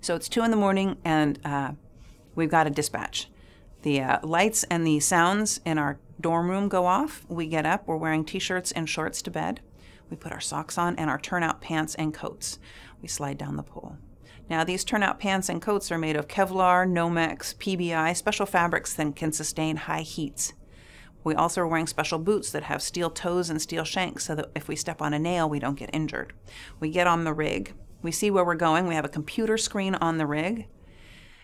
So it's 2 in the morning and we've got a dispatch. The lights and the sounds in our dorm room go off. We get up, we're wearing t-shirts and shorts to bed. We put our socks on and our turnout pants and coats. We slide down the pole. Now these turnout pants and coats are made of Kevlar, Nomex, PBI, special fabrics that can sustain high heats. We also are wearing special boots that have steel toes and steel shanks so that if we step on a nail, we don't get injured. We get on the rig. We see where we're going. We have a computer screen on the rig,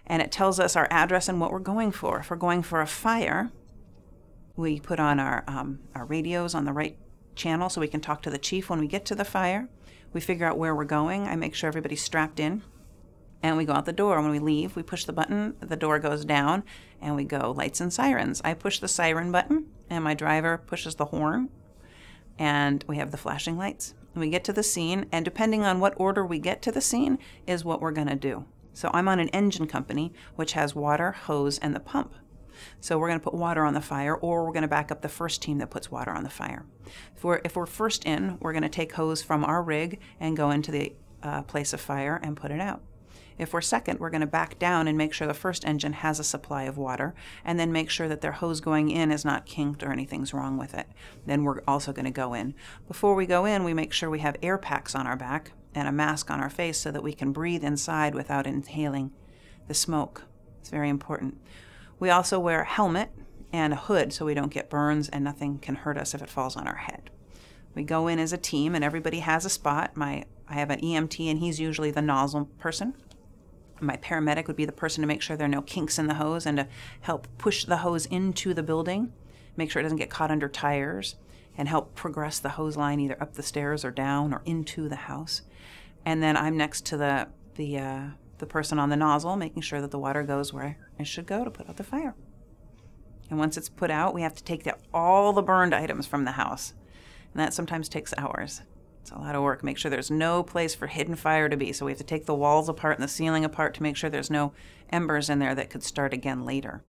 and it tells us our address and what we're going for. If we're going for a fire, we put on our radios on the right channel so we can talk to the chief when we get to the fire. We figure out where we're going. I make sure everybody's strapped in. And we go out the door. When we leave, we push the button, the door goes down, and we go lights and sirens. I push the siren button, and my driver pushes the horn, and we have the flashing lights. We get to the scene, and depending on what order we get to the scene is what we're going to do. So I'm on an engine company, which has water, hose, and the pump. So we're going to put water on the fire, or we're going to back up the first team that puts water on the fire. If we're first in, we're going to take hose from our rig and go into the place of fire and put it out. If we're second, we're going to back down and make sure the first engine has a supply of water, and then make sure that their hose going in is not kinked or anything's wrong with it. Then we're also going to go in. Before we go in, we make sure we have air packs on our back and a mask on our face so that we can breathe inside without inhaling the smoke. It's very important. We also wear a helmet and a hood so we don't get burns and nothing can hurt us if it falls on our head. We go in as a team and everybody has a spot. I have an EMT and he's usually the nozzle person. My paramedic would be the person to make sure there are no kinks in the hose and to help push the hose into the building, make sure it doesn't get caught under tires, and help progress the hose line either up the stairs or down or into the house. And then I'm next to the person on the nozzle, making sure that the water goes where it should go to put out the fire. And once it's put out, we have to take all the burned items from the house. And that sometimes takes hours. It's a lot of work. Make sure there's no place for hidden fire to be. So we have to take the walls apart and the ceiling apart to make sure there's no embers in there that could start again later.